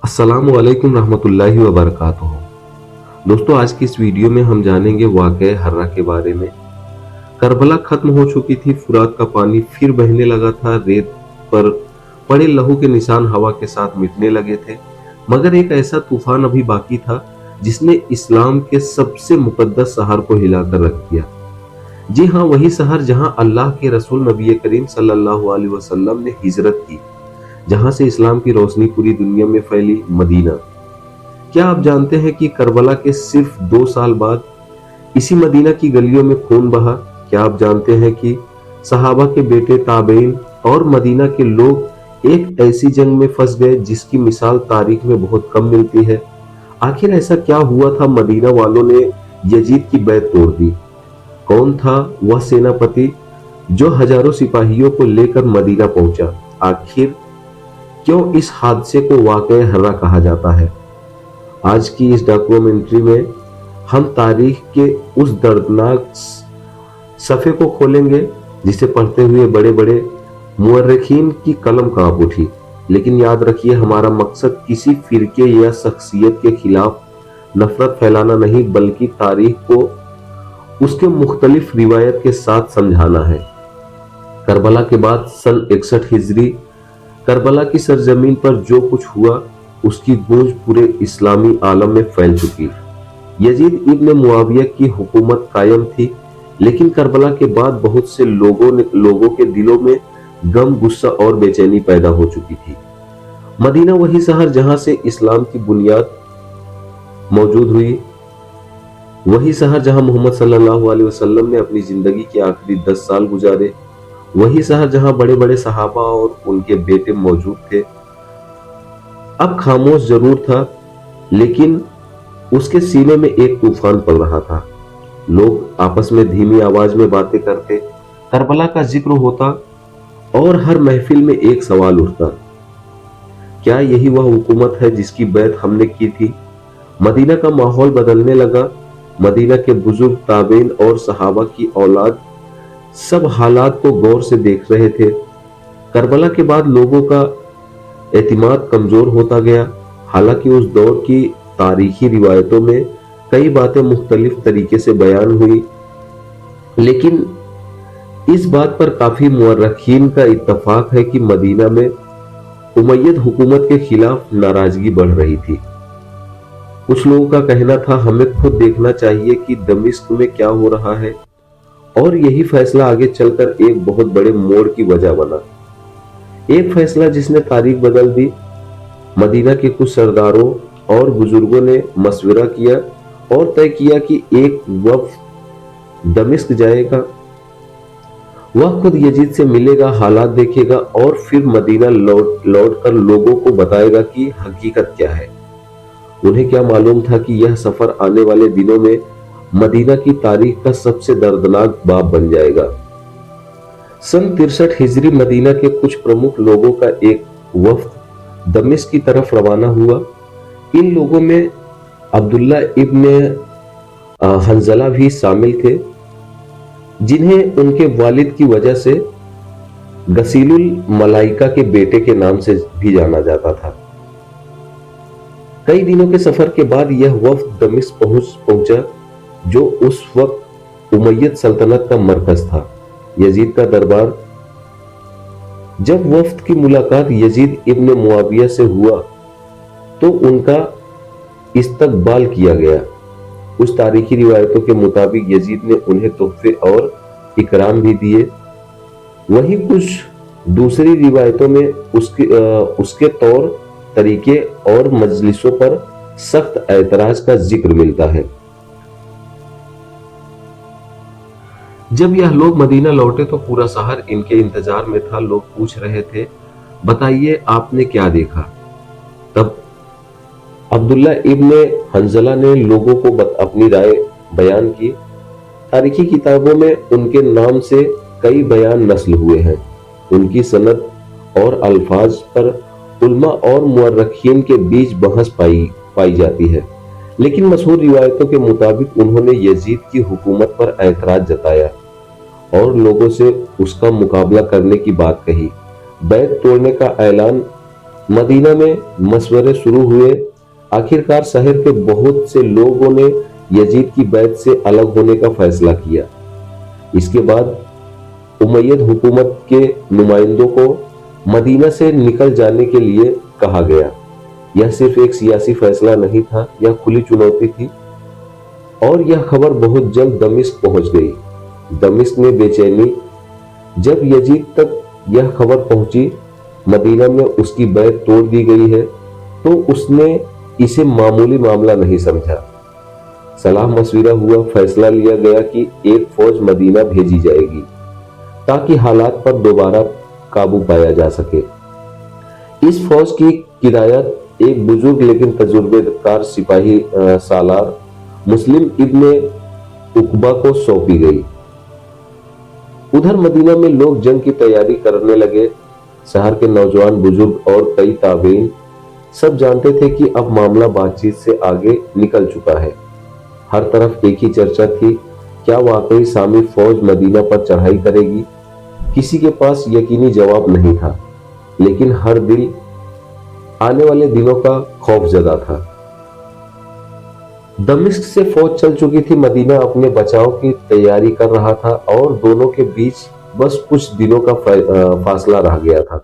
अस्सलामु अलैकुम रहमतुल्लाहि व बरकातुहू। दोस्तों, आज की इस वीडियो में हम जानेंगे वाक़या हर्रा के बारे में। करबला खत्म हो चुकी थी, फुरात का पानी फिर बहने लगा था, रेत पर पड़े लहू के निशान हवा के साथ मिटने लगे थे। मगर एक ऐसा तूफान अभी बाकी था जिसने इस्लाम के सबसे मुकद्दस शहर को हिलाकर रख दिया। जी हाँ, वही शहर जहाँ अल्लाह के रसूल नबी करीम सल्लल्लाहु अलैहि वसल्लम ने हिजरत की, जहां से इस्लाम की रोशनी पूरी दुनिया में फैली, मदीना। क्या आप जानते हैं कि करबला के सिर्फ 2 साल बाद इसी मदीना की गलियों में खून बहा? क्या आप जानते हैं कि सहाबा के बेटे, ताबेइन और मदीना के लोग एक ऐसी जंग में फंस गए जिसकी मिसाल तारीख में बहुत कम मिलती है? आखिर ऐसा क्या हुआ था मदीना वालों ने यजीद की बैत तोड़ दी? कौन था वह सेनापति जो हजारों सिपाहियों को लेकर मदीना पहुंचा? आखिर क्यों इस हादसे को वाक़या हर्रा कहा जाता है? आज की इस डॉक्यूमेंट्री में हम तारीख के उस दर्दनाक सफ़े को खोलेंगे जिसे पढ़ते हुए बड़े बड़े मुअर्रिखीन की कलम कांप उठी। लेकिन याद रखिए, हमारा मकसद किसी फिरके या शख्सियत के खिलाफ नफरत फैलाना नहीं, बल्कि तारीख को उसके मुख्तलिफ रिवायत के साथ समझाना है। करबला के बाद सन 61 हिजरी करबला की सरजमीन पर जो कुछ हुआ उसकी गूंज पूरे इस्लामी आलम में फैल चुकी। यजीद इब्न मुआविया की हुकूमत कायम थी, लेकिन करबला के बाद बहुत से लोगों के दिलों में गम, गुस्सा और बेचैनी पैदा हो चुकी थी। मदीना वही शहर जहां से इस्लाम की बुनियाद मौजूद हुई, वही शहर जहां मोहम्मद सल्लल्लाहु अलैहि वसल्लम ने अपनी जिंदगी के आखिरी 10 साल गुजारे, वही शहर जहां बड़े बड़े सहाबा और उनके बेटे मौजूद थे। अब खामोश जरूर था, लेकिन उसके सीने में एक तूफान पल रहा था। लोग आपस में धीमी आवाज में बातें करते, करबला का जिक्र होता और हर महफिल में एक सवाल उठता, क्या यही वह हुकूमत है जिसकी बैत हमने की थी? मदीना का माहौल बदलने लगा। मदीना के बुजुर्ग, ताबेइन और सहाबा की औलाद सब हालात को गौर से देख रहे थे। करबला के बाद लोगों का एतिमाद कमजोर होता गया। हालांकि उस दौर की तारीखी रिवायतों में कई बातें मुख्तलिफ तरीके से बयान हुई, लेकिन इस बात पर काफी मुअर्रिखीन का इत्तफाक है कि मदीना में उमय्यद हुकूमत के खिलाफ नाराजगी बढ़ रही थी। कुछ लोगों का कहना था, हमें खुद देखना चाहिए कि दमिश्क में क्या हो रहा है, और यही फैसला आगे चलकर एक बहुत बड़े मोड़ की वजह बना। एक फैसला जिसने तारीख बदल दी। मदीना के कुछ सरदारों और बुजुर्गों ने मशवरा किया और तय किया कि एक वफ्द दमिश्क जाएगा। वह खुद यजीद से मिलेगा, हालात देखेगा और फिर मदीना लौट कर लोगों को बताएगा कि हकीकत क्या है। उन्हें क्या मालूम था कि यह सफर आने वाले दिनों में मदीना की तारीख का सबसे दर्दनाक बाब बन जाएगा। सन 63 हिजरी मदीना के कुछ प्रमुख लोगों का एक वफ्द दमिश्क की तरफ रवाना हुआ। इन लोगों में अब्दुल्ला इब्न हंजला भी शामिल थे, जिन्हें उनके वालिद की वजह से गसीलुल मलाइका के बेटे के नाम से भी जाना जाता था। कई दिनों के सफर के बाद यह वफ्द दमिश्क पहुंचा, जो उस वक्त उमय्यद सल्तनत का मरकज था, यजीद का दरबार। जब वफ्द की मुलाकात यजीद इब्न मुआविया से हुआ तो उनका इस्तकबाल किया गया। उस तारीखी रिवायतों के मुताबिक यजीद ने उन्हें तोहफे और इकराम भी दिए। वहीं कुछ दूसरी रिवायतों में उसके तौर तरीके और मजलिसों पर सख्त ऐतराज का जिक्र मिलता है। जब यह लोग मदीना लौटे तो पूरा शहर इनके इंतजार में था। लोग पूछ रहे थे, बताइए आपने क्या देखा? तब अब्दुल्ला इब्न हंजला ने लोगों को अपनी राय बयान की। तारीखी किताबों में उनके नाम से कई बयान नस्ल हुए हैं। उनकी सनद और अल्फाज पर उल्मा और मुअर्रिखीन के बीच बहस पाई जाती है, लेकिन मशहूर रिवायतों के मुताबिक उन्होंने यजीद की हुकूमत पर ऐतराज जताया और लोगों से उसका मुकाबला करने की बात कही। बैत तोड़ने का ऐलान मदीना में मशवरे शुरू हुए। आखिरकार शहर के बहुत से लोगों ने यजीद की बैत से अलग होने का फैसला किया। इसके बाद उमैयद हुकूमत के नुमाइंदों को मदीना से निकल जाने के लिए कहा गया। यह सिर्फ एक सियासी फैसला नहीं था, यह खुली चुनौती थी और यह खबर बहुत जल्द दमिश्क पहुंच गई। दमिश्क में बेचैनी। जब यजीद तक यह खबर पहुंची मदीना में उसकी बैत तोड़ दी गई है, तो उसने इसे मामूली मामला नहीं समझा। सलाह मशविरा हुआ, फैसला लिया गया कि एक फौज मदीना भेजी जाएगी ताकि हालात पर दोबारा काबू पाया जा सके। इस फौज की किरायत एक बुजुर्ग लेकिन तजुर्बेकार सिपाही सालार मुस्लिम इब्ने उकबा को सौंपी गई। उधर मदीना में लोग जंग की तैयारी करने लगे। शहर के नौजवान, बुजुर्ग और कई ताबीन सब जानते थे कि अब मामला बातचीत से आगे निकल चुका है। हर तरफ एक ही चर्चा थी, क्या वाकई सामी फौज मदीना पर चढ़ाई करेगी? किसी के पास यकीनी जवाब नहीं था, लेकिन हर दिल आने वाले दिनों का खौफ जदा था। दमिश्क से फौज चल चुकी थी, मदीना अपने बचाव की तैयारी कर रहा था और दोनों के बीच बस कुछ दिनों का फासला रह गया था।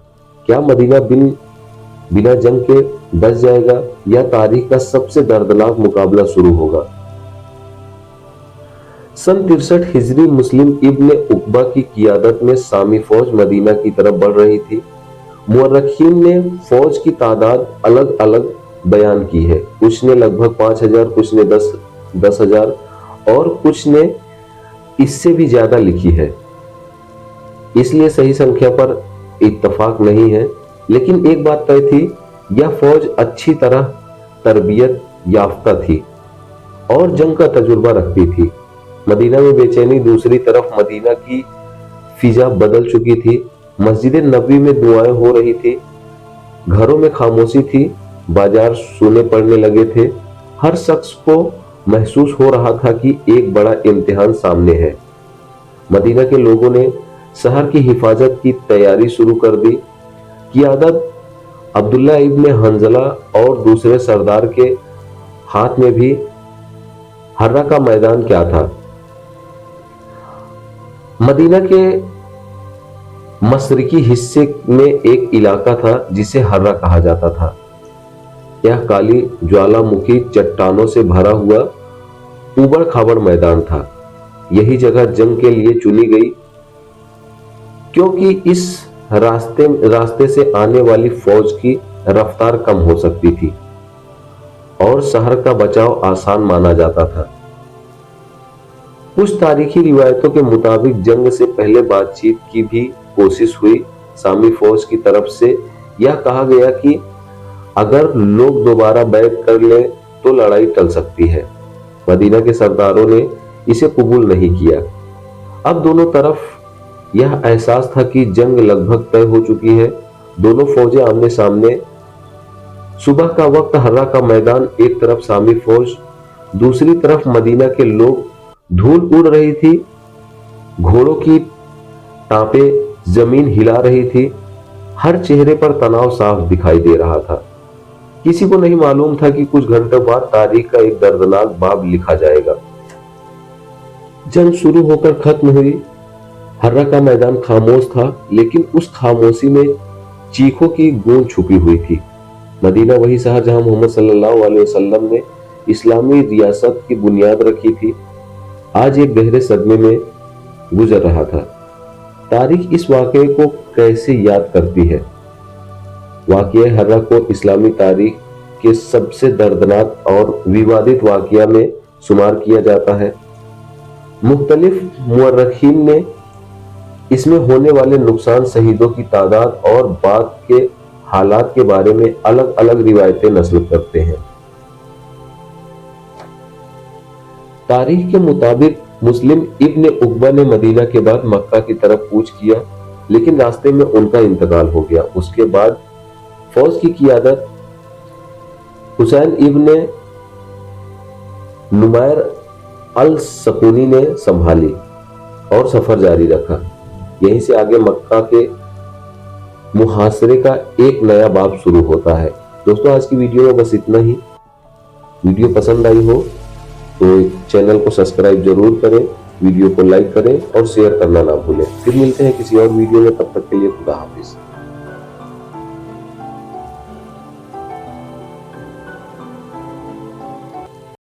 क्या मदीना बिना जंग के बच जाएगा या तारीख का सबसे दर्दनाक मुकाबला शुरू होगा? सन 63 हिजरी मुस्लिम इब्ने उकबा की कियादत में सामी फौज मदीना की तरफ बढ़ रही थी। मुअर्रिखीन ने फौज की तादाद अलग अलग बयान की है। कुछ ने लगभग 5000, कुछ ने 10,000 और कुछ ने इससे भी ज्यादा लिखी है, इसलिए सही संख्या पर इत्तफाक नहीं है। लेकिन एक बात तय थी, यह फौज अच्छी तरह तरबियत याफ्ता थी और जंग का तजुर्बा रखती थी। मदीना में बेचैनी। दूसरी तरफ मदीना की फिजा बदल चुकी थी। मस्जिद नबवी में दुआएं हो रही थी, घरों में खामोशी थी, बाजार सूने पड़ने लगे थे। हर शख्स को महसूस हो रहा था कि एक बड़ा इम्तिहान सामने है। मदीना के लोगों ने शहर की हिफाजत की तैयारी शुरू कर दी। क़ियादत अब्दुल्ला इब्ने हंजला और दूसरे सरदार के हाथ में भी हर्रा का मैदान क्या था। मदीना के मशरिकी हिस्से में एक इलाका था जिसे हर्रा कहा जाता था। यह काली ज्वालामुखी चट्टानों से भरा हुआ उबड़ खाबड़ मैदान था। यही जगह जंग के लिए चुनी गई क्योंकि इस रास्ते से आने वाली फौज की रफ्तार कम हो सकती थी और शहर का बचाव आसान माना जाता था। कुछ तारीखी रिवायतों के मुताबिक जंग से पहले बातचीत की भी कोशिश हुई। सामी फौज की तरफ से यह कहा गया कि अगर लोग दोबारा बैत कर ले तो लड़ाई टल सकती है। मदीना के सरदारों ने इसे कबूल नहीं किया। अब दोनों तरफ यह एहसास था कि जंग लगभग तय हो चुकी है। दोनों फौजें आमने सामने। सुबह का वक्त, हर्रा का मैदान, एक तरफ सामी फौज, दूसरी तरफ मदीना के लोग। धूल उड़ रही थी, घोड़ों की टापे जमीन हिला रही थी। हर चेहरे पर तनाव साफ दिखाई दे रहा था। किसी को नहीं मालूम था कि कुछ घंटों बाद तारीख का एक दर्दनाक बाब लिखा जाएगा। जंग शुरू होकर खत्म हुई। हर्रा का मैदान खामोश था, लेकिन उस खामोशी में चीखों की गूंज छुपी हुई थी। मदीना वही शहर जहां मोहम्मद सल्लल्लाहु अलैहि वसल्लम ने इस्लामी रियासत की बुनियाद रखी थी, आज एक गहरे सदमे में गुजर रहा था। तारीख इस वाकये को कैसे याद करती है? वाकये हर्रा को इस्लामी तारीख के सबसे दर्दनाक और विवादित वाकया में शुमार किया जाता है। मुख्तलिफ मुअर्रिखीन ने इसमें होने वाले नुकसान, शहीदों की तादाद और बाद के हालात के बारे में अलग अलग रिवायतें नस्ल करते हैं। तारीख के मुताबिक मुस्लिम इब्ने उकबा ने मदीना के बाद मक्का की तरफ कूच किया, लेकिन रास्ते में उनका इंतकाल हो गया। उसके बाद फौज की क़ियादत हुसैन इब्ने नुमैर अल सकूनी ने संभाली और सफर जारी रखा। यहीं से आगे मक्का के मुहासरे का एक नया बाब शुरू होता है। दोस्तों आज की वीडियो में बस इतना ही। वीडियो पसंद आई हो तो चैनल को सब्सक्राइब जरूर करें, वीडियो को लाइक करें और शेयर करना ना भूलें। फिर मिलते हैं किसी और वीडियो में, तब तक के लिए खुदा हाफिज।